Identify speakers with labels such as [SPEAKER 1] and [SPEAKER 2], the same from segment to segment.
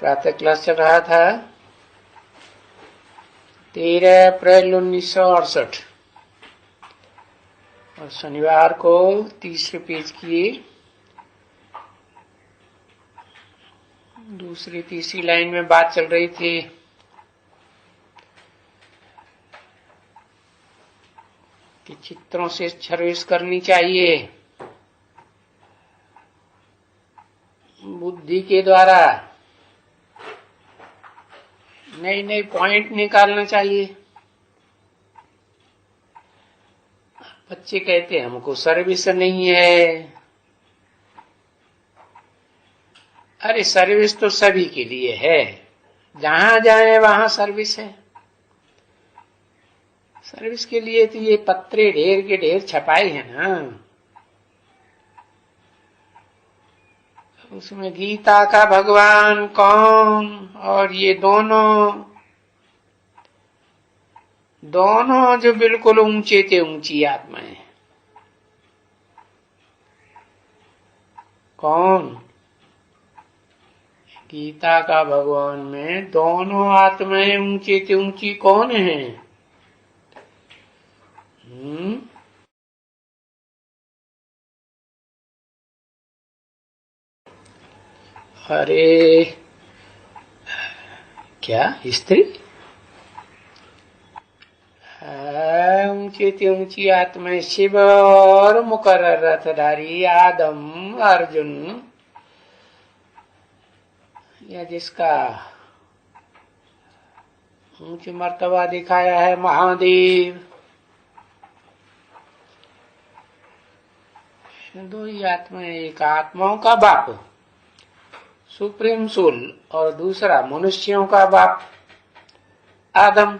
[SPEAKER 1] प्रातः क्लास चल रहा था 13 अप्रैल 1968 और शनिवार को तीसरे पेज की दूसरी तीसरी लाइन में बात चल रही थी कि चित्रों से सर्विस करनी चाहिए बुद्धि के द्वारा, नई नई पॉइंट निकालना चाहिए। बच्चे कहते हैं हमको सर्विस नहीं है। अरे सर्विस तो सभी के लिए है, जहां जाए वहां सर्विस है। सर्विस के लिए तो ये पत्रे ढेर के ढेर छपाए हैं ना, उसमें गीता का भगवान कौन और ये दोनों जो बिल्कुल ऊंचे से ऊंची आत्माएं। कौन? गीता का भगवान में दोनों आत्माएं ऊंचे से ऊंची कौन है? अरे क्या स्त्री? ऊंची से ऊंची आत्मा शिव और मुकर्रर रथधारी आदम अर्जुन, या जिसका ऊंची मर्तबा दिखाया है महादेव, दो ही आत्मा। एक आत्माओं का बाप सुप्रीम सोल और दूसरा मनुष्यों का बाप आदम।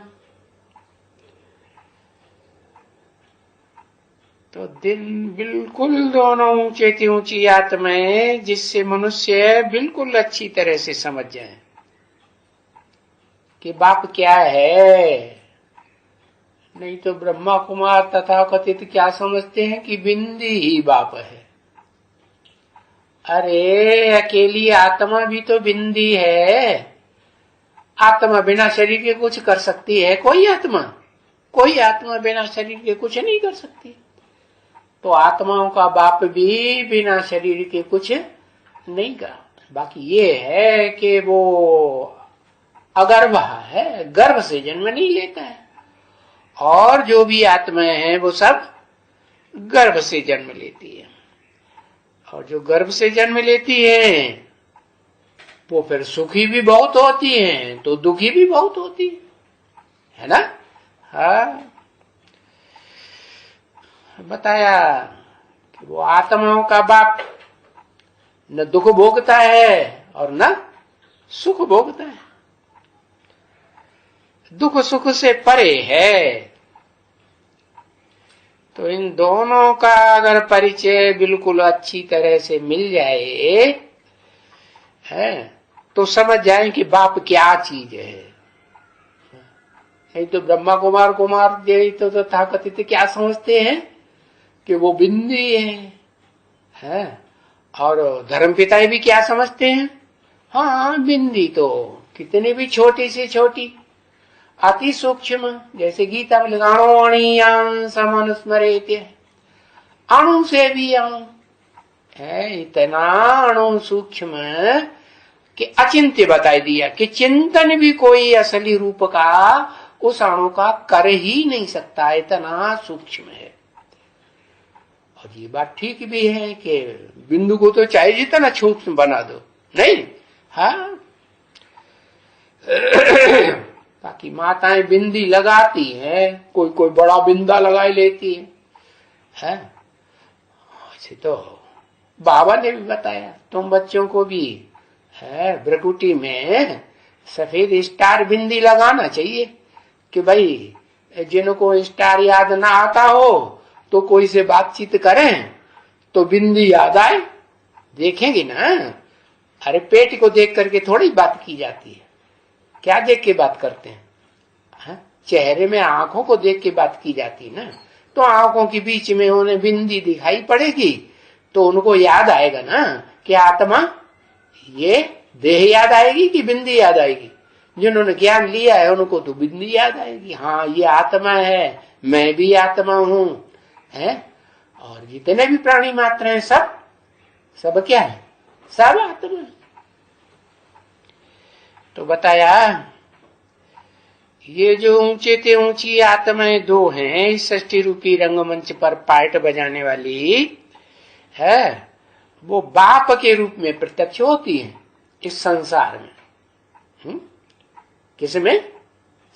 [SPEAKER 1] तो दिन बिल्कुल दोनों ऊंचे से ऊंची आत्माएं, जिससे मनुष्य बिल्कुल अच्छी तरह से समझ जाए कि बाप क्या है। नहीं तो ब्रह्मा कुमार तथा कथित क्या समझते हैं कि बिंदी ही बाप है। अरे अकेली आत्मा भी तो बिंदी है। आत्मा बिना शरीर के कुछ कर सकती है? कोई आत्मा बिना शरीर के कुछ नहीं कर सकती। तो आत्माओं का बाप भी बिना शरीर के कुछ नहीं कर। बाकी ये है कि वो अगर्भ है, गर्भ से जन्म नहीं लेता है, और जो भी आत्माएं हैं वो सब गर्भ से जन्म लेती है। और जो गर्भ से जन्म लेती है वो फिर सुखी भी बहुत होती है तो दुखी भी बहुत होती है ना। हाँ, बताया कि वो आत्माओं का बाप न दुख भोगता है और न सुख भोगता है, दुख सुख से परे है। तो इन दोनों का अगर परिचय बिल्कुल अच्छी तरह से मिल जाए है तो समझ जाए कि बाप क्या चीज है। नहीं तो ब्रह्मा कुमार तो तथाकथित क्या समझते हैं कि वो बिंदी है। और धर्मपिता भी क्या समझते हैं? हाँ, बिंदी तो कितनी भी छोटी से छोटी, अति सूक्ष्म, जैसे गीता में अणुअणीयान् समनुस्मरेत्, अणु से भी अणु है, इतना अणु सूक्ष्म कि अचिंत्य बता दिया कि चिंतन भी कोई असली रूप का उस अणु का कर ही नहीं सकता, इतना सूक्ष्म है। और ये बात ठीक भी है कि बिंदु को तो चाहे जितना सूक्ष्म बना दो, नहीं। हाँ, बाकी माताएं बिंदी लगाती हैं, कोई बड़ा बिंदा लगाई लेती है। ऐसे तो बाबा ने भी बताया, तुम बच्चों को भी है भ्रकुटी में सफेद स्टार बिंदी लगाना चाहिए कि भाई जिनको स्टार याद ना आता हो तो कोई से बातचीत करें तो बिंदी याद आए। देखेंगे ना, अरे पेट को देख करके थोड़ी बात की जाती है, क्या देख के बात करते हैं? हाँ? चेहरे में आंखों को देख के बात की जाती है ना। तो आंखों के बीच में उन्हें बिंदी दिखाई पड़ेगी तो उनको याद आएगा ना कि आत्मा ये देह याद आएगी कि बिंदी याद आएगी? जिन्होंने ज्ञान लिया है उनको तो बिंदी याद आएगी। हाँ, ये आत्मा है, मैं भी आत्मा हूं, है। और जितने भी प्राणी मात्र हैं सब क्या है? सब आत्मा। तो बताया ये जो ऊंचे ते ऊंची आत्माएं दो हैं सृष्टि रूपी रंगमंच पर पार्ट बजाने वाली है, वो बाप के रूप में प्रत्यक्ष होती है इस संसार में। किसमें?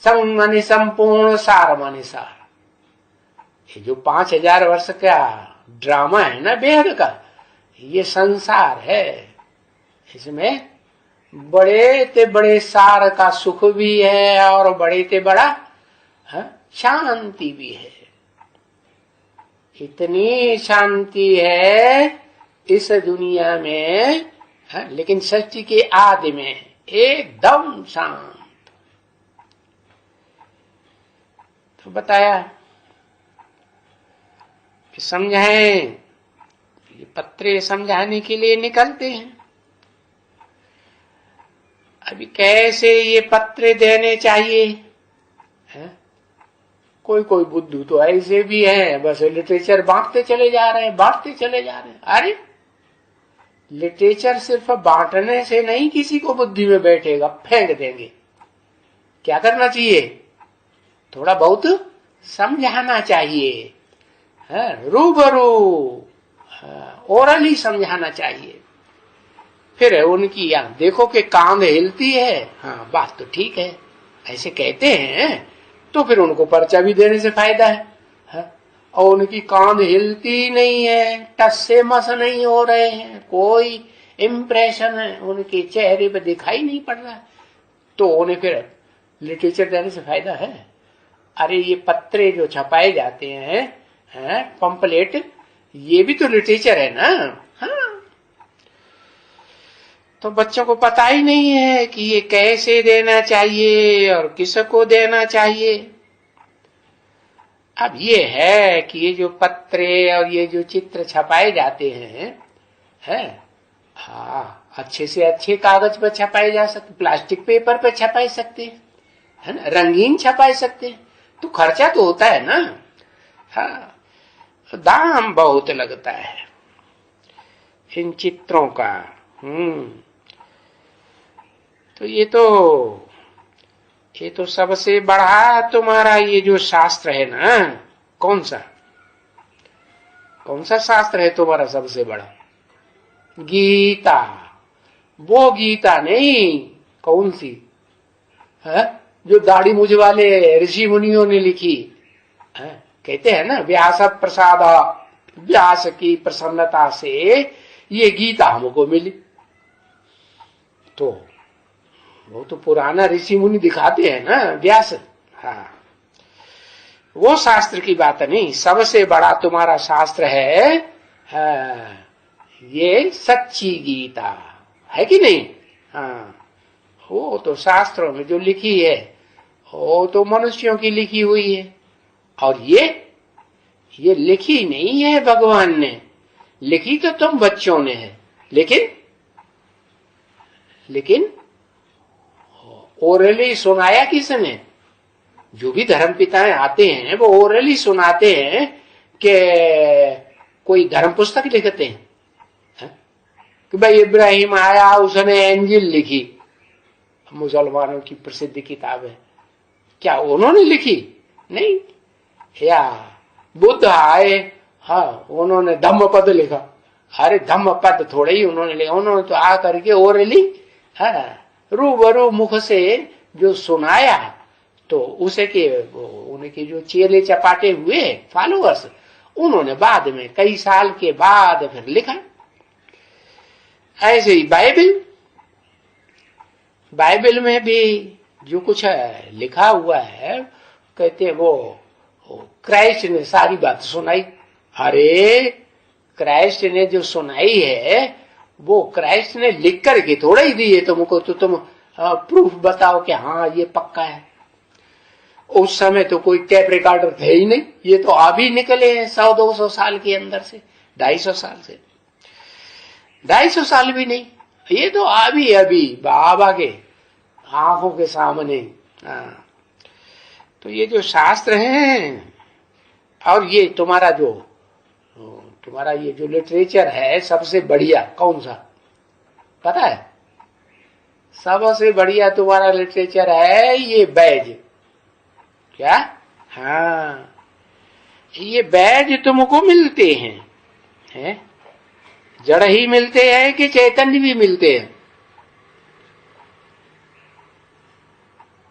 [SPEAKER 1] सम माने संपूर्ण, सार माने सार। ये जो 5000 वर्ष का ड्रामा है ना बेहद का, ये संसार है। इसमें बड़े ते बड़े सार का सुख भी है और बड़े ते बड़ा शांति भी है। इतनी शांति है इस दुनिया में, लेकिन सृष्टि के आदि में एकदम शांत। तो बताया कि समझाएं, ये पत्रे समझाने के लिए निकलते हैं। अभी कैसे ये पत्रे देने चाहिए है? कोई कोई बुद्धू तो ऐसे भी है, बस लिटरेचर बांटते चले जा रहे हैं। अरे लिटरेचर सिर्फ बांटने से नहीं किसी को बुद्धि में बैठेगा, फेंक देंगे। क्या करना चाहिए? थोड़ा बहुत समझाना चाहिए, रूबरू ओरली समझाना चाहिए। फिर उनकी यहाँ देखो कि कांध हिलती है, हाँ बात तो ठीक है, ऐसे कहते हैं, तो फिर उनको पर्चा भी देने से फायदा है। और उनकी कांध हिलती नहीं है, टस से मस नहीं हो रहे हैं, कोई इम्प्रेशन है उनके चेहरे पे दिखाई नहीं पड़ रहा है, तो उन्हें फिर लिटरेचर देने से फायदा है। अरे ये पत्रे जो छपाए जाते हैं, पंपलेट, ये भी तो लिटरेचर है ना। हाँ, तो बच्चों को पता ही नहीं है कि ये कैसे देना चाहिए और किसको देना चाहिए। अब ये है कि ये जो पत्रे और ये जो चित्र छपाए जाते हैं, हाँ, अच्छे से अच्छे कागज पर छपाए जा सकते, प्लास्टिक पेपर पर छपाए सकते हैं, है ना, रंगीन छपाए सकते हैं, तो खर्चा तो होता है ना। हाँ, दाम बहुत लगता है इन चित्रों का। तो ये तो सबसे बड़ा तुम्हारा ये जो शास्त्र है ना, कौन सा शास्त्र है तुम्हारा सबसे बड़ा? गीता। वो गीता नहीं, कौन सी है जो दाढ़ी मूछ वाले ऋषि मुनियों ने लिखी है? कहते हैं ना, व्यास प्रसाद, व्यास की प्रसन्नता से ये गीता हमको मिली। तो वो तो पुराना ऋषि मुनि दिखाते हैं ना, व्यास। हाँ, वो शास्त्र की बात नहीं, सबसे बड़ा तुम्हारा शास्त्र है, ये सच्ची गीता है कि नहीं? हाँ, वो तो शास्त्रों में जो लिखी है वो तो मनुष्यों की लिखी हुई है, और ये लिखी नहीं है भगवान ने, लिखी तो तुम बच्चों ने है, लेकिन ओरली सुनाया किसने? जो भी धर्म पिताएं आते हैं वो ओरली सुनाते हैं कि कोई धर्म पुस्तक लिखते हैं कि भाई इब्राहिम आया, उसने इंजील लिखी, मुसलमानों की प्रसिद्ध किताब है। क्या उन्होंने लिखी? नहीं। या बुद्ध आए, हाँ, उन्होंने धम्मपद लिखा। अरे धम्मपद थोड़े ही उन्होंने लिखा, उन्होंने तो आ करके ओरली, हाँ, रूबरू मुख से जो सुनाया, तो उसे के उनके जो चेले चपाटे हुए फॉलोअर्स, उन्होंने बाद में कई साल के बाद फिर लिखा। ऐसे ही बाइबल में भी जो कुछ है लिखा हुआ है, कहते हैं वो क्राइस्ट ने सारी बात सुनाई। अरे क्राइस्ट ने जो सुनाई है वो क्राइस्ट ने लिख करके थोड़ा ही दी है तुमको, तो तुम प्रूफ बताओ कि हाँ ये पक्का है। उस समय तो कोई टेप रिकॉर्डर थे ही नहीं, ये तो अभी निकले हैं 100-200 साल के अंदर से, 250 साल से, 250 साल भी नहीं, ये तो अभी अभी बाबा के आंखों के सामने। हाँ, तो ये जो शास्त्र हैं और ये तुम्हारा ये जो लिटरेचर है सबसे बढ़िया कौन सा पता है? सबसे बढ़िया तुम्हारा लिटरेचर है ये वैज। क्या? हाँ, ये वैज तुमको मिलते हैं? जड़ ही मिलते हैं कि चैतन्य भी मिलते हैं?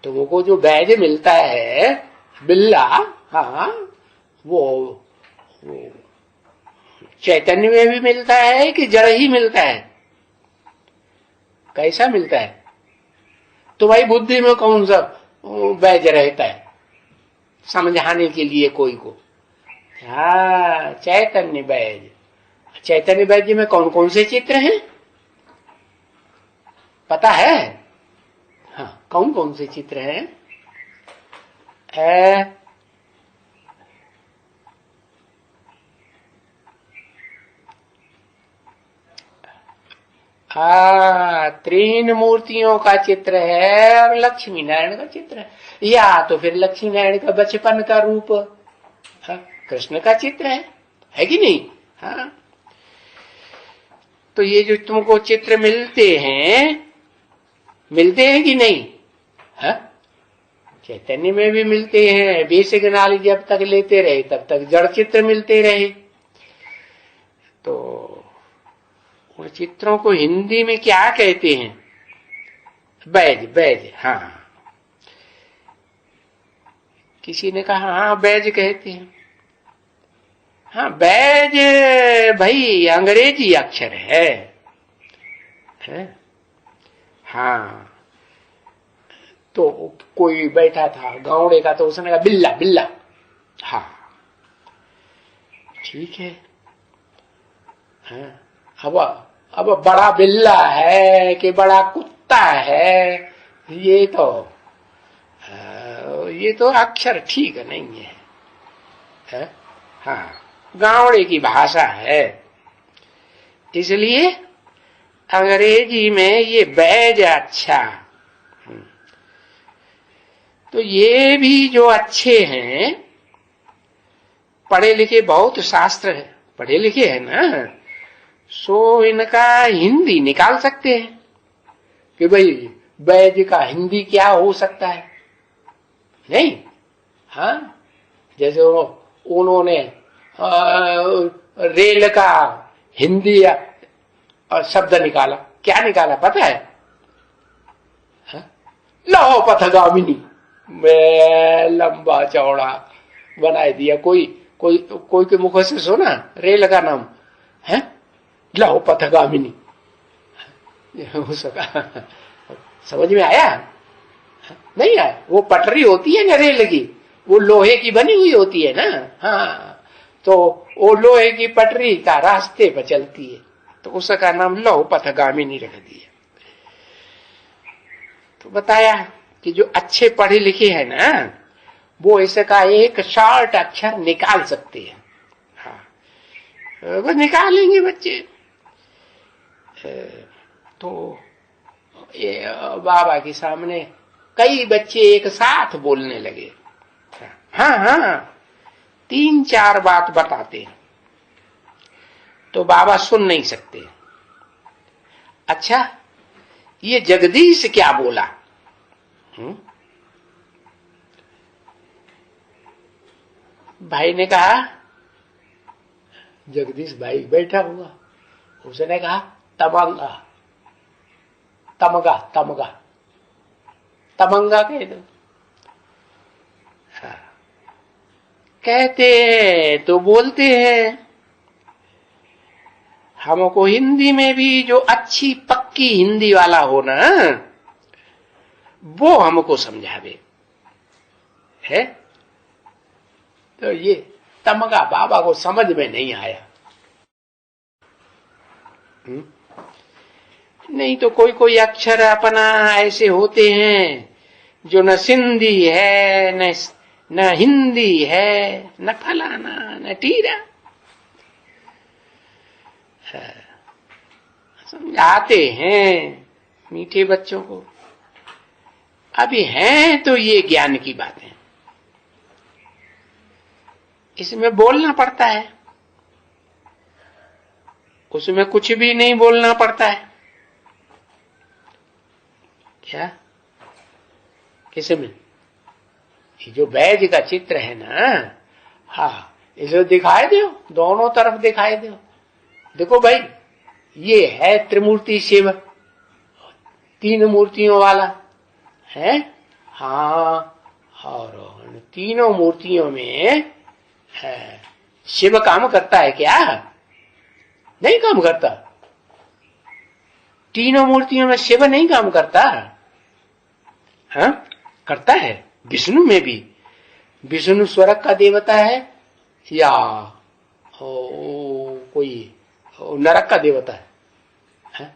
[SPEAKER 1] तुमको जो वैज मिलता है बिल्ला, हाँ, वो चैतन्य में भी मिलता है कि जड़ ही मिलता है? कैसा मिलता है? तुम्हारी बुद्धि में कौन सा वैज रहता है समझाने के लिए कोई को? हाँ, चैतन्य वैज। चैतन्य वैज में कौन कौन से चित्र हैं पता है? हाँ, कौन कौन से चित्र हैं? तीन मूर्तियों का चित्र है और लक्ष्मी नारायण का चित्र है, या तो फिर लक्ष्मी नारायण का बचपन का रूप, हाँ, कृष्ण का चित्र है कि नहीं? हाँ, तो ये जो तुमको चित्र मिलते हैं कि नहीं? हाँ, चैतन्य में भी मिलते हैं। बेसिक नॉलेज जब तक लेते रहे तब तक जड़ चित्र मिलते रहे। तो उन चित्रों को हिंदी में क्या कहते हैं? बैज। हाँ, किसी ने कहा हाँ बैज कहते हैं। हाँ, बैज भाई अंग्रेजी अक्षर है? हाँ, तो कोई बैठा था गावड़े का, तो उसने कहा बिल्ला। हाँ, ठीक है। हाँ, अब बड़ा बिल्ला है कि बड़ा कुत्ता है, ये तो अक्षर ठीक नहीं है? हाँ, गावड़े की भाषा है, इसलिए अंग्रेजी में ये बैज अच्छा। तो ये भी जो अच्छे हैं, पढ़े लिखे, बहुत शास्त्र है, पढ़े लिखे हैं ना, सो इनका हिंदी निकाल सकते हैं कि भाई बैज का हिंदी क्या हो सकता है? नहीं? हाँ, जैसे उन्होंने रेल का हिंदी शब्द निकाला, क्या निकाला पता है? लौह पथगामिनी में लंबा चौड़ा बना दिया। कोई के मुख से सुना रेल का नाम है लौह पथगामिनी? हो सका? समझ में आया? नहीं आया? वो पटरी होती है ना रेल की, वो लोहे की बनी हुई होती है ना। हाँ, तो वो लोहे की पटरी का रास्ते पर चलती है, तो उसका नाम लौह पथगामिनी रख दिया। तो बताया कि जो अच्छे पढ़े लिखे हैं ना, वो इसका एक शॉर्ट अक्षर निकाल सकते हैं। हाँ, वो निकालेंगे बच्चे। तो ये बाबा के सामने कई बच्चे एक साथ बोलने लगे। हाँ, 3-4 बात बताते हैं, तो बाबा सुन नहीं सकते। अच्छा, ये जगदीश क्या बोला? भाई ने कहा, जगदीश भाई बैठा हुआ, उसने कहा तमंगा कह दो। हाँ, कहते हैं तो बोलते हैं। हमको हिंदी में भी जो अच्छी पक्की हिंदी वाला हो ना, वो हमको समझावे है। तो ये तमगा बाबा को समझ में नहीं आया। नहीं तो कोई अक्षर अपना ऐसे होते हैं जो न सिंधी है, न हिंदी है, न फलाना न टीरा। समझाते हैं मीठे बच्चों को। अभी हैं तो ये ज्ञान की बातें, इसमें बोलना पड़ता है, उसमें कुछ भी नहीं बोलना पड़ता है। क्या? किसमें? ये जो बैज का चित्र है ना, हाँ, इसे दिखाई दो, दोनों तरफ दिखाई दो। देखो भाई, ये है त्रिमूर्ति शिव, 3 मूर्तियों वाला है। हाँ, और तीनों मूर्तियों में है, शिव काम करता है क्या? नहीं काम करता। तीनों मूर्तियों में शिव नहीं काम करता। हाँ, करता है। विष्णु में भी, विष्णु स्वर्ग का देवता है या कोई नरक का देवता है?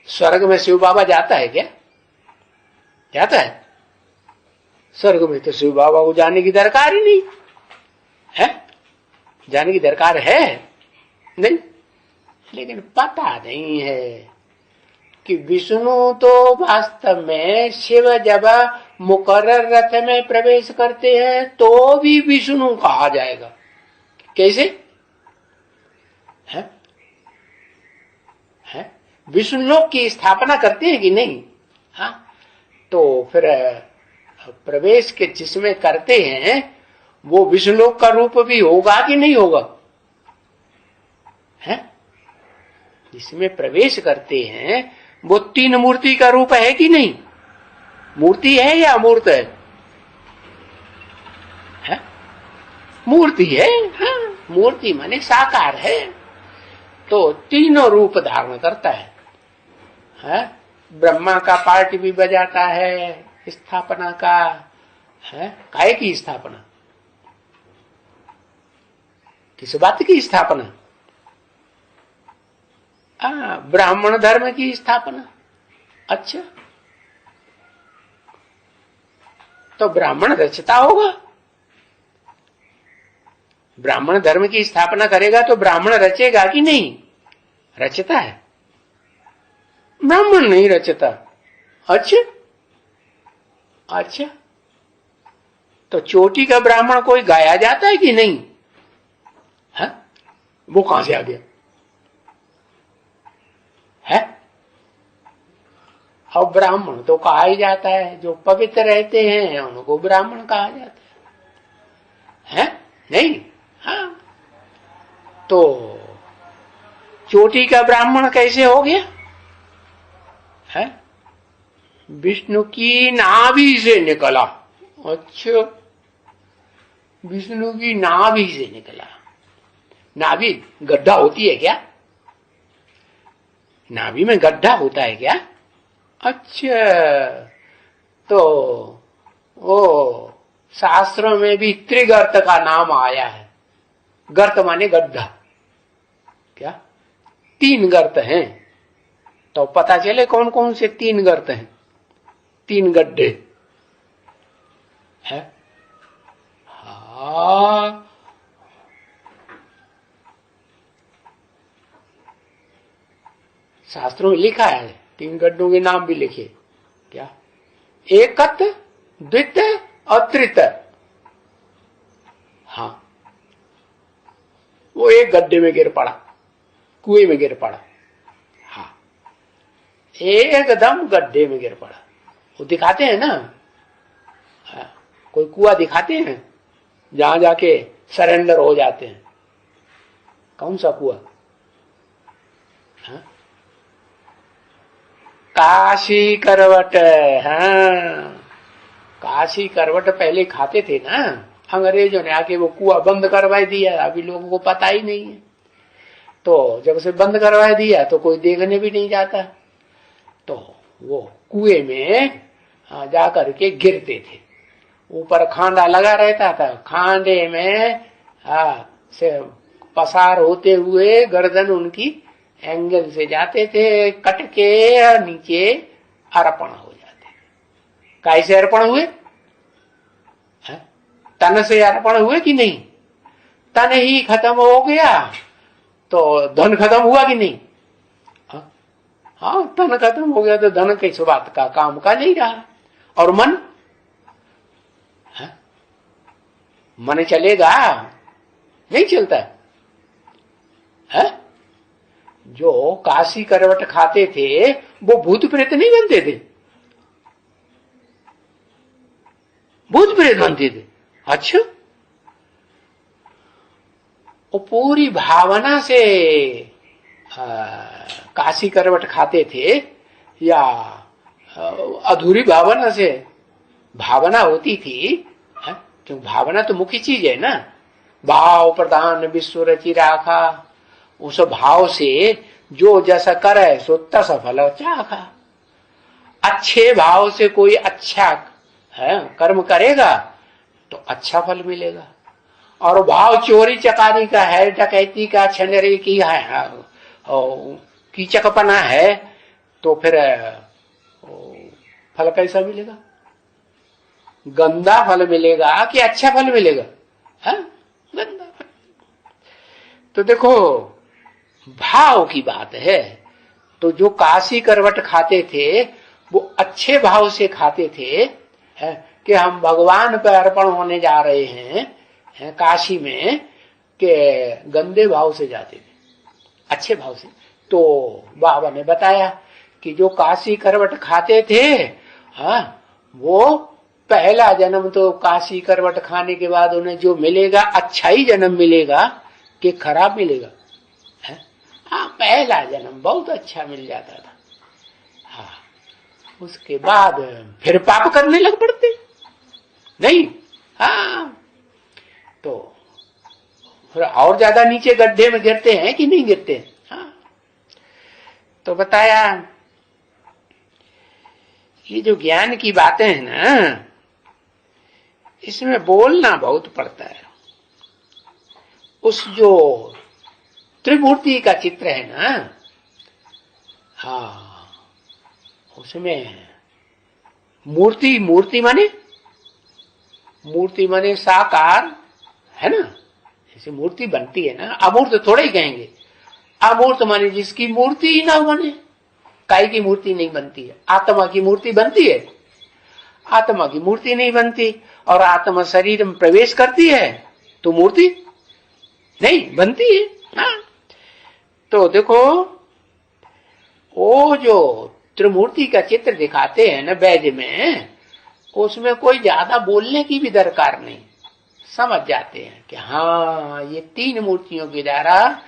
[SPEAKER 1] स्वर्ग में शिव बाबा जाता है क्या? जाता है? स्वर्ग में तो शिव बाबा को जाने की दरकार ही नहीं है। जाने की दरकार है नहीं, लेकिन पता नहीं है कि विष्णु तो वास्तव में शिव जब मुकर्रर रथ में प्रवेश करते हैं तो भी विष्णु कहा जाएगा। कैसे है? विष्णु लोक की स्थापना करते हैं कि नहीं? हाँ, तो फिर प्रवेश के जिसमें करते हैं वो विष्णु लोक का रूप भी होगा कि नहीं होगा? है? जिसमें प्रवेश करते हैं वो 3 मूर्ति का रूप है कि नहीं? मूर्ति है या अमूर्त है? मूर्ति है। हाँ, मूर्ति माने साकार है, तो तीनों रूप धारण करता है। ब्रह्मा का पार्ट भी बजाता है, स्थापना का है। काय की स्थापना? किस बात की स्थापना? ब्राह्मण धर्म की स्थापना। अच्छा, तो ब्राह्मण रचता होगा। ब्राह्मण धर्म की स्थापना करेगा तो ब्राह्मण रचेगा कि नहीं? रचता है। ब्राह्मण नहीं रचता। अच्छा अच्छा, तो चोटी का ब्राह्मण कोई गाया जाता है कि नहीं? है? वो कहां से आ गया? है? और ब्राह्मण तो कहा ही जाता है, जो पवित्र रहते हैं उनको ब्राह्मण कहा जाता है। नहीं? हाँ, तो चोटी का ब्राह्मण कैसे हो गया? है? विष्णु की नाभि से निकला। अच्छा, विष्णु की नाभि से निकला। नाभि गड्ढा होती है क्या? नाभि में गड्ढा होता है क्या? अच्छा, तो वो शास्त्रों में भी त्रिगर्त का नाम आया है। गर्त माने गड्ढा। क्या? 3 गर्त हैं, तो पता चले कौन कौन से 3 गर्त हैं, 3 गड्ढे है। हाँ, शास्त्रों में लिखा है, 3 गड्ढों के नाम भी लिखे। क्या? एकत, द्वित और त्रित। हाँ, वो एक गड्ढे में गिर पड़ा, कुएं में गिर पड़ा। हाँ, एकदम गड्ढे में गिर पड़ा। वो दिखाते हैं ना, हाँ, कोई कुआं दिखाते हैं जहां जाके सरेंडर हो जाते हैं। कौन सा कुआं? हाँ? काशी करवट। हाँ, काशी करवट पहले खाते थे ना अंग्रेजों ने, आके वो कुआं बंद करवा दिया। अभी लोगों को पता ही नहीं है, तो जब से बंद करवा दिया तो कोई देखने भी नहीं जाता। तो वो कुएं में जाकर के गिरते थे। ऊपर खांडा लगा रहता था, खांडे में से पसार होते हुए गर्दन उनकी एंगल से जाते थे, कट के नीचे अर्पण हो जाते। कैसे अर्पण हुए? तन से अर्पण हुए कि नहीं? तन ही खत्म हो गया तो धन खत्म हुआ कि नहीं? हाँ, तन खत्म हो गया तो धन कैसे बात का काम का नहीं रहा। और मन, मन चलेगा? नहीं चलता है। जो काशी करवट खाते थे वो भूत प्रेत नहीं बनते थे, भूत प्रेत बनते थे। अच्छा, वो पूरी भावना से काशी करवट खाते थे या अधूरी भावना से? भावना होती थी, क्योंकि भावना तो मुख्य चीज है ना। भाव प्रधान विश्व रचि राखा, उस भाव से जो जैसा करे सो तस फल चाखा। अच्छे भाव से कोई अच्छा कर्म करेगा तो अच्छा फल मिलेगा। और भाव चोरी चकारी का है, डकैती का, छनरी की है, कीचकपना है, तो फिर फल कैसा मिलेगा? गंदा फल मिलेगा कि अच्छा फल मिलेगा? है गंदा फल। तो देखो, भाव की बात है। तो जो काशी करवट खाते थे वो अच्छे भाव से खाते थे, है कि हम भगवान पर अर्पण होने जा रहे हैं काशी में, के गंदे भाव से जाते थे, अच्छे भाव से। तो बाबा ने बताया कि जो काशी करवट खाते थे, वो पहला जन्म तो काशी करवट खाने के बाद उन्हें जो मिलेगा अच्छा ही जन्म मिलेगा कि खराब मिलेगा? हाँ, पहला जन्म बहुत अच्छा मिल जाता था। हाँ, उसके बाद फिर पाप करने लग पड़ते नहीं। हाँ, तो फिर और ज्यादा नीचे गड्ढे में गिरते हैं कि नहीं गिरते? हाँ, तो बताया ये जो ज्ञान की बातें हैं ना, इसमें बोलना बहुत पड़ता है। उस जो त्रिमूर्ति का चित्र है ना, हाँ, उसमें मूर्ति, मूर्ति माने साकार है ना। जैसे मूर्ति बनती है ना, अमूर्त थोड़े ही कहेंगे। अमूर्त माने जिसकी मूर्ति ही ना बने। काय की मूर्ति नहीं बनती है, आत्मा की मूर्ति बनती है। आत्मा की मूर्ति नहीं बनती, और आत्मा शरीर में प्रवेश करती है तो मूर्ति नहीं बनती है। हाँ, तो देखो, वो जो त्रिमूर्ति का चित्र दिखाते हैं ना वैद्य में, उसमें कोई ज्यादा बोलने की भी दरकार नहीं। समझ जाते हैं कि हाँ, ये तीन मूर्तियों के द्वारा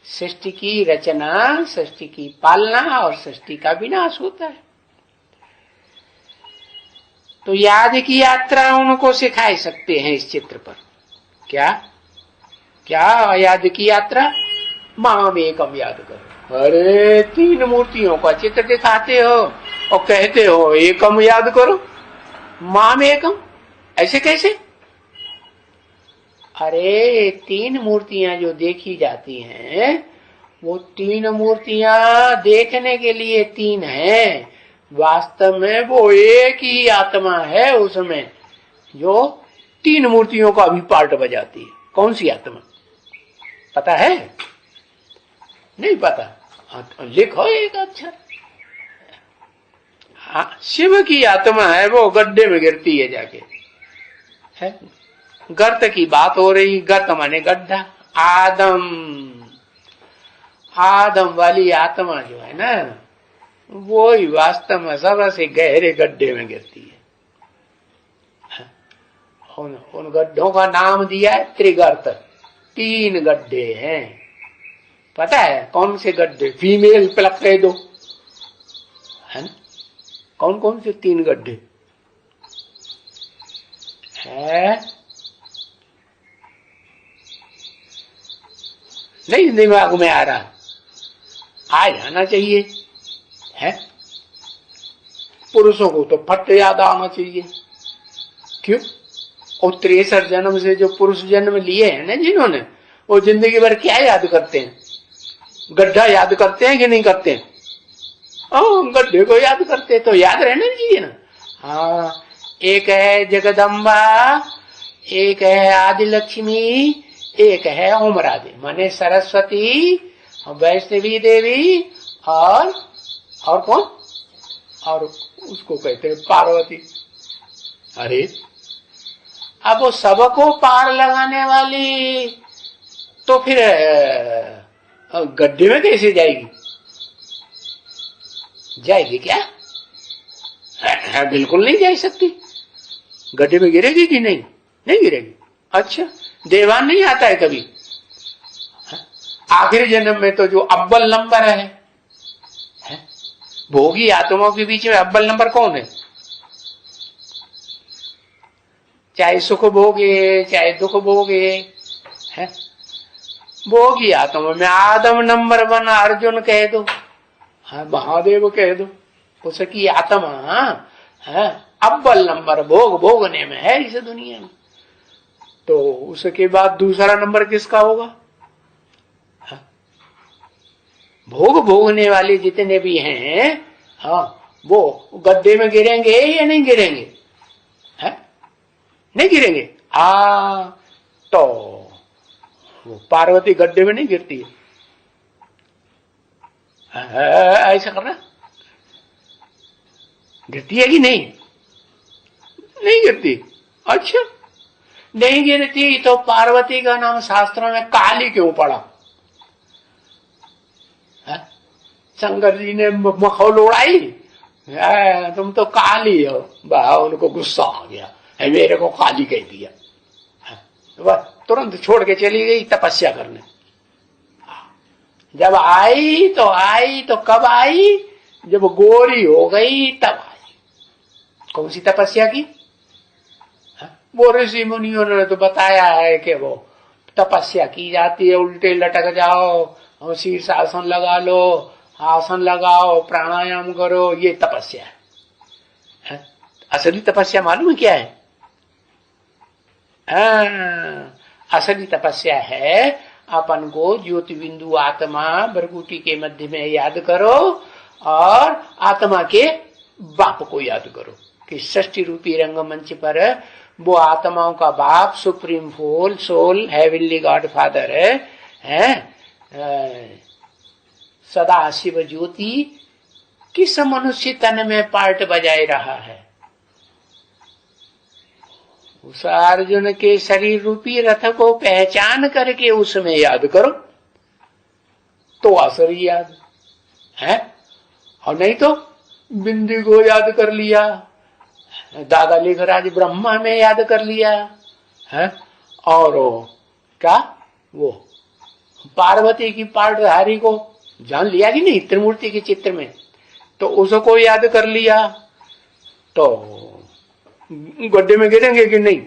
[SPEAKER 1] सृष्टि की रचना, सृष्टि की पालना और सृष्टि का विनाश होता है। तो याद की यात्रा उनको सिखा सकते हैं इस चित्र पर। क्या क्या याद की यात्रा? माम एकम याद करो। अरे, तीन मूर्तियों का चित्र दिखाते हो और कहते हो एकम याद करो, माम एकम, ऐसे कैसे? अरे, तीन मूर्तियां जो देखी जाती हैं, वो तीन मूर्तियां देखने के लिए तीन हैं। वास्तव में वो एक ही आत्मा है उसमें, जो तीन मूर्तियों का भी पार्ट बजाती है। कौन सी आत्मा पता है? नहीं पता? लिखो एक अक्षर। हाँ, शिव की आत्मा है, वो गड्ढे में गिरती है जाके। है गर्त की बात हो रही। गर्त माने गड्ढा। आदम वाली आत्मा जो है ना, वो ही वास्तव में सबसे गहरे गड्ढे में गिरती है। उन गड्ढों का नाम दिया है त्रिगर्त। तीन गड्ढे हैं। पता है कौन से गड्ढे? फीमेल प्लग कह दो, है ना? कौन कौन से तीन गड्ढे है? नहीं दिमाग में आ रहा, आ जाना चाहिए। है पुरुषों को तो फट याद आना चाहिए। क्यों? और 63 जन्म से जो पुरुष जन्म लिए हैं ना जिन्होंने, वो जिंदगी भर क्या याद करते हैं? गड्ढा याद करते हैं कि नहीं करते हैं? गड्ढे को याद करते हैं, तो याद रहना चाहिए ना। हाँ, एक है जगदम्बा, एक है आदि लक्ष्मी, एक है ओम राधे, माने सरस्वती, वैष्णवी देवी और कौन? और उसको कहते हैं पार्वती। अरे अब वो सबको पार लगाने वाली तो फिर गड्ढे में कैसे जाएगी? जाएगी क्या? बिल्कुल नहीं जा सकती। गड्ढे में गिरेगी कि नहीं? नहीं गिरेगी। अच्छा, देवान नहीं आता है कभी? आखिरी जन्म में तो जो अव्वल नंबर है, भोगी आत्माओं के बीच में अव्वल नंबर कौन है? चाहे सुख भोगे चाहे दुख भोगे, है भोगी आत्मा में आदम नंबर 1 अर्जुन कह दो, हाँ महादेव कह दो, उसकी आत्मा है अव्वल नंबर भोग भोगने में है इस दुनिया में। तो उसके बाद दूसरा नंबर किसका होगा? भोग भोगने वाले जितने भी हैं, हाँ वो गड्ढे में गिरेंगे या नहीं गिरेंगे? है नहीं गिरेंगे। तो वो पार्वती गड्ढे में नहीं गिरती है, ऐसा करना। गिरती है कि नहीं? नहीं गिरती। अच्छा, नहीं गिरती तो पार्वती का नाम शास्त्रों में काली क्यों पड़ा? शंकर जी ने मखौल उड़ाई, तुम तो काली हो। उनको गुस्सा आ गया, मेरे को काली कह दिया। वह तुरंत छोड़ के चली गई तपस्या करने। जब आई तो कब आई? जब गोरी हो गई तब आई। कौन सी तपस्या की? वो ऋषि मुनियों ने तो बताया है कि वो तपस्या की जाती है, उल्टे लटक जाओ और शीर्षासन लगा लो, आसन लगाओ, प्राणायाम करो, ये तपस्या है। असली तपस्या मालूम है क्या है? असली तपस्या है अपन को ज्योति बिंदु आत्मा भृगुटी के मध्य में याद करो और आत्मा के बाप को याद करो कि सृष्टि रूपी रंगमंच पर वो आत्माओं का बाप supreme soul heavenly God father है, सदा शिव ज्योति किस मनुष्य तन में पार्ट बजाए रहा है? उस अर्जुन के शरीर रूपी रथ को पहचान करके उसमें याद करो तो असली याद है। और नहीं तो बिंदी को याद कर लिया, दादा लिखराज ब्रह्मा में याद कर लिया है, और क्या वो पार्वती की पार्टधारी को जान लिया कि नहीं त्रिमूर्ति के चित्र में, तो उसको याद कर लिया तो गड्ढे में गिरेंगे कि नहीं?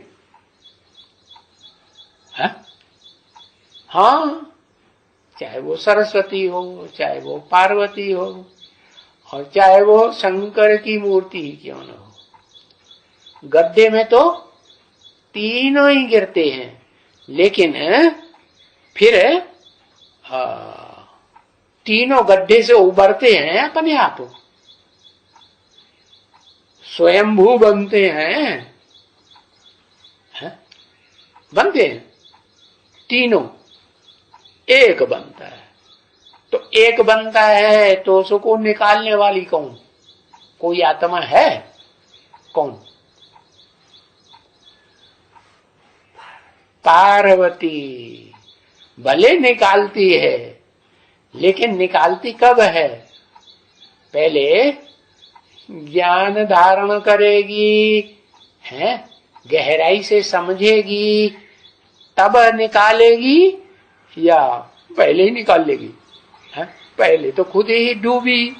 [SPEAKER 1] है? हाँ, चाहे वो सरस्वती हो, चाहे वो पार्वती हो, और चाहे वो शंकर की मूर्ति ही क्यों न हो, गड्ढे में तो तीनों ही गिरते हैं। लेकिन फिर तीनों गड्ढे से उभरते हैं अपने आप, स्वयंभू बनते हैं, बनते हैं तीनों, एक बनता है। तो एक बनता है तो उसको निकालने वाली कौन? कोई आत्मा है? कौन? पार्वती। भले निकालती है, लेकिन निकालती कब है? पहले ज्ञान धारण करेगी, है, गहराई से समझेगी, तब निकालेगी या पहले ही निकाल लेगी? है? पहले तो खुद ही डूबी,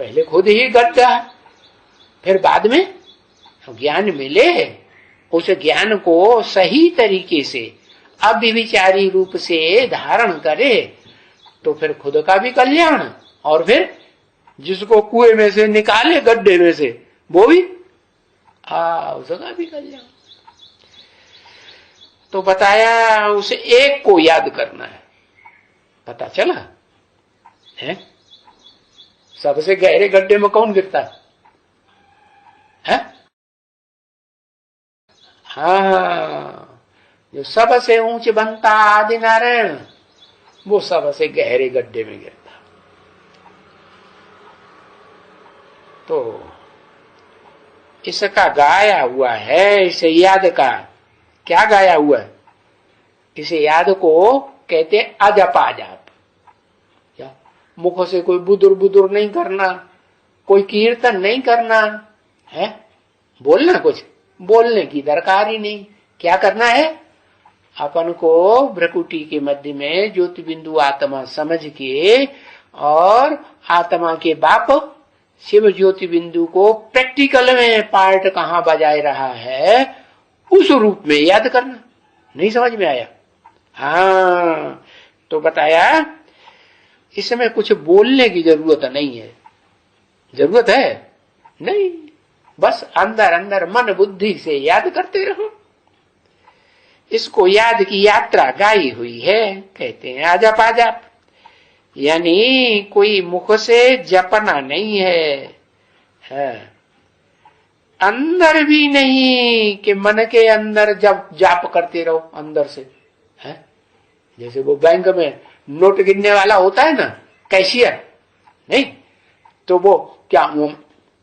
[SPEAKER 1] पहले खुद ही गड्ढा, फिर बाद में ज्ञान मिले, उस ज्ञान को सही तरीके से अव्यभिचारी रूप से धारण करे तो फिर खुद का भी कल्याण, और फिर जिसको कुएं में से निकाले गड्ढे में से वो भी उसका भी कल्याण। तो बताया उसे एक को याद करना है। पता चला है? सबसे गहरे गड्ढे में कौन गिरता है? हाँ, जो सबसे ऊंच बनता आदि नारायण, वो सबसे गहरे गड्ढे में गिरता। तो इसका गाया हुआ है, इसे याद का क्या गाया हुआ है? इसे याद को कहते अजप आजाप। मुख से कोई बुदुर बुदुर नहीं करना, कोई कीर्तन नहीं करना है, बोलना कुछ बोलने की दरकार ही नहीं। क्या करना है? अपन को भ्रकुटी के मध्य में ज्योति बिंदु आत्मा समझ के और आत्मा के बाप शिव ज्योति बिंदु को प्रैक्टिकल में पार्ट कहां बजाय रहा है उस रूप में याद करना। नहीं समझ में आया? हाँ, तो बताया इसमें कुछ बोलने की जरूरत नहीं है। जरूरत है नहीं, बस अंदर अंदर मन बुद्धि से याद करते रहो। इसको याद की यात्रा गाई हुई है, कहते हैं आजाप आजाप। यानी कोई मुख से जपना नहीं है, अंदर भी नहीं कि मन के अंदर जब जाप करते रहो अंदर से है। जैसे वो बैंक में नोट गिनने वाला होता है ना, कैशियर, नहीं तो वो क्या वो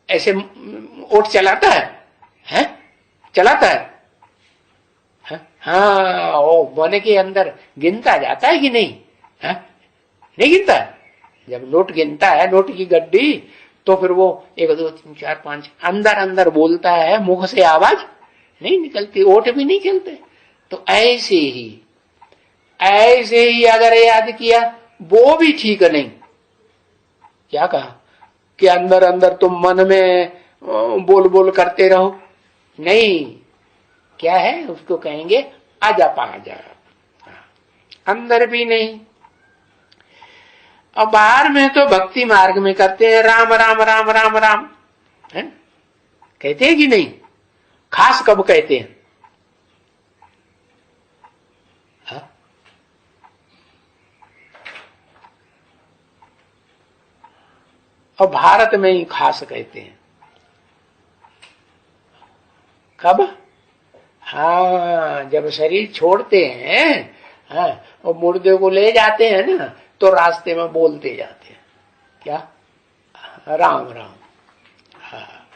[SPEAKER 1] ऐसे ओट चलाता है? चलाता है? हाँ, वो मन के अंदर गिनता जाता है कि नहीं? है? नहीं गिनता है। जब नोट गिनता है, नोट की गड्डी, तो फिर वो 1 2 3 4 5 अंदर अंदर बोलता है, मुख से आवाज नहीं निकलती, ओट भी नहीं चलते। तो ऐसे ही अगर याद किया वो भी ठीक नहीं। क्या कहा कि अंदर अंदर तुम मन में बोल बोल करते रहो? नहीं, क्या है उसको कहेंगे अजप आजाप। अंदर भी नहीं। और बाहर में तो भक्ति मार्ग में करते हैं राम राम राम राम राम है, कहते हैं कि नहीं? खास कब कहते हैं? और भारत में ही खास कहते हैं। कब? हाँ, जब शरीर छोड़ते हैं, हाँ, और मुर्दे को ले जाते हैं ना, तो रास्ते में बोलते जाते हैं क्या? राम राम। हाँ,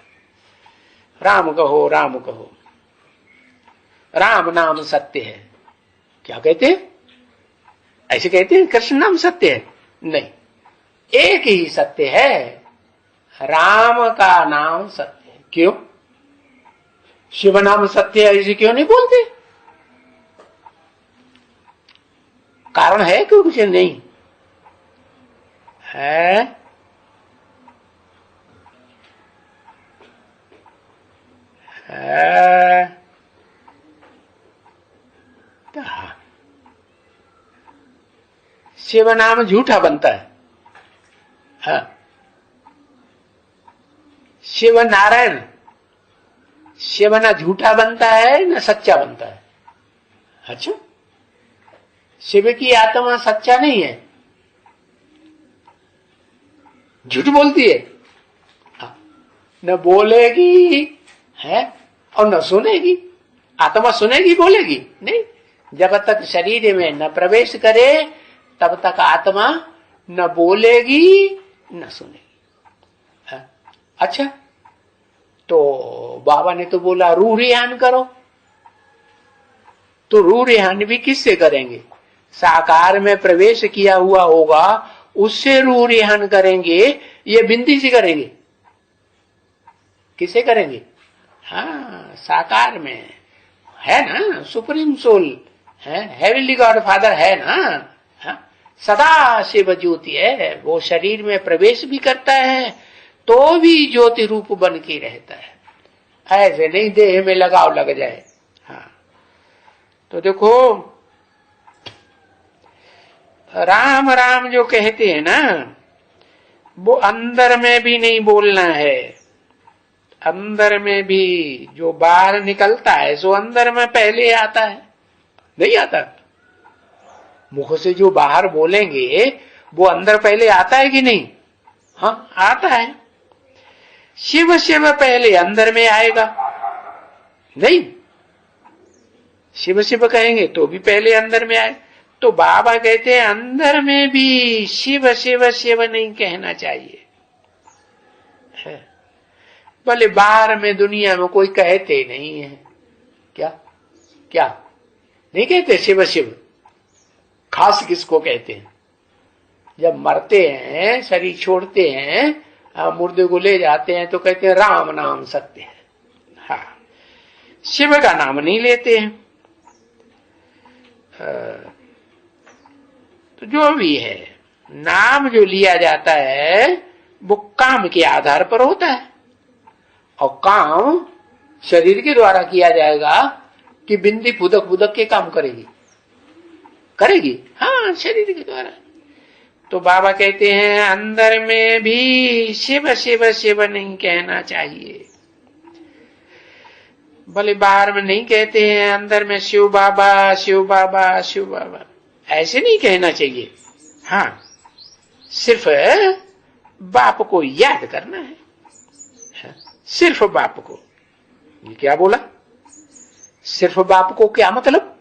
[SPEAKER 1] राम कहो राम कहो, राम नाम सत्य है। क्या कहते हैं? ऐसे कहते हैं कृष्ण नाम सत्य है? नहीं, एक ही सत्य है, राम का नाम सत्य है। क्यों? शिव नाम सत्य है ऐसे क्यों नहीं बोलते? कारण है क्यों? कुछ नहीं है। शिव नाम झूठा बनता है। हाँ, शिव नारायण, शिव ना झूठा बनता है ना सच्चा बनता है। अच्छा, शिव की आत्मा सच्चा नहीं है, झूठ बोलती है, न बोलेगी है और न सुनेगी। आत्मा सुनेगी बोलेगी नहीं। जब तक शरीर में न प्रवेश करे तब तक आत्मा न बोलेगी न सुनेगी। अच्छा, तो बाबा ने तो बोला रूह रिहान करो, तो रूह रिहान भी किससे करेंगे? साकार में प्रवेश किया हुआ होगा उससे रूह रिहान करेंगे, ये बिंदी से करेंगे? किसे करेंगे? हाँ, साकार में है ना सुप्रीम सोल है, हेवनली गॉड फादर है ना। हाँ? सदा शिव ज्योति है, वो शरीर में प्रवेश भी करता है तो भी ज्योति रूप बन के रहता है, ऐसे नहीं देह में लगाव लग जाए। हाँ, तो देखो राम राम जो कहते हैं ना, वो अंदर में भी नहीं बोलना है। अंदर में भी जो बाहर निकलता है सो अंदर में पहले आता है, नहीं आता? मुख से जो बाहर बोलेंगे वो अंदर पहले आता है कि नहीं? हाँ, आता है। शिव शिव पहले अंदर में आएगा, नहीं? शिव शिव कहेंगे तो भी पहले अंदर में आए। तो बाबा कहते हैं अंदर में भी शिव शिव शिव नहीं कहना चाहिए है। भले बाहर में दुनिया में कोई कहते नहीं है, क्या क्या नहीं कहते शिव शिव। खास किसको कहते हैं? जब मरते हैं, शरीर छोड़ते हैं, मुर्दे को ले जाते हैं तो कहते हैं राम नाम सत्य है। हाँ, शिव का नाम नहीं लेते हैं। तो जो भी है, नाम जो लिया जाता है वो काम के आधार पर होता है, और काम शरीर के द्वारा किया जाएगा कि बिंदी फुदक फुदक के काम करेगी? करेगी, हाँ, शरीर के द्वारा। तो बाबा कहते हैं अंदर में भी शिव शिव शिव नहीं कहना चाहिए। भले बाहर में नहीं कहते हैं, अंदर में शिव बाबा शिव बाबा शिव बाबा ऐसे नहीं कहना चाहिए। हाँ, सिर्फ बाप को याद करना है, सिर्फ बाप को। ये क्या बोला? सिर्फ बाप को, क्या मतलब?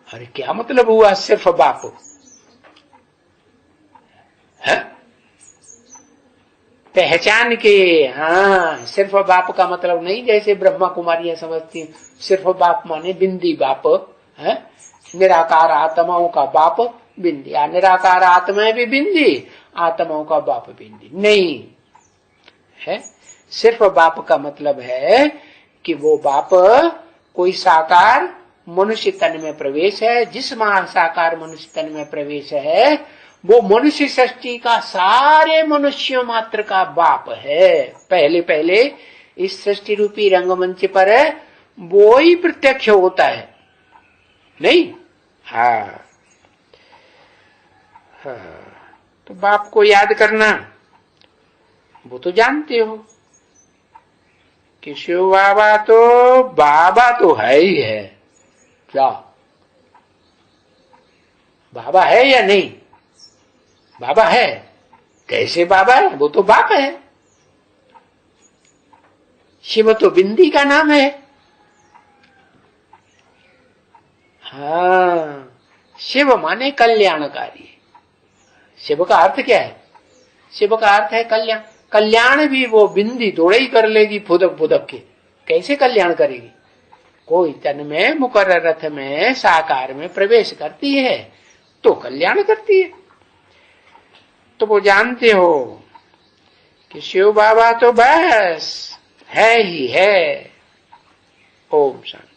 [SPEAKER 1] अरे क्या मतलब हुआ सिर्फ बाप है? पहचान के। हाँ, सिर्फ बाप का मतलब नहीं जैसे ब्रह्मा कुमारियां समझती हैं, सिर्फ बाप माने बिंदी बाप है, निराकार आत्माओं का बाप बिंदी, या निराकार आत्माएं भी बिंदी, आत्माओं का बाप बिंदी नहीं है। सिर्फ बाप का मतलब है कि वो बाप कोई साकार मनुष्य तन में प्रवेश है, जिस साकार मनुष्य तन में प्रवेश है वो मनुष्य सृष्टि का सारे मनुष्यों मात्र का बाप है। पहले पहले इस सृष्टि रूपी रंगमंच पर वो ही प्रत्यक्ष होता है, नहीं? हाँ, तो बाप को याद करना, वो तो जानते हो कि शिव बाबा तो है ही है। क्या बाबा है या नहीं? बाबा है। कैसे बाबा है? वो तो बाप है। शिव तो बिंदी का नाम है। हाँ, शिव माने कल्याणकारी। शिव का अर्थ क्या है? शिव का अर्थ है कल्याण। कल्याण भी वो बिंदी थोड़े ही कर लेगी फुदक फुदक के। कैसे कल्याण करेगी? कोई तन में मुकर्रर रथ में साकार में प्रवेश करती है तो कल्याण करती है। तो वो जानते हो कि शिव बाबा तो बस है ही है। ओम शांति।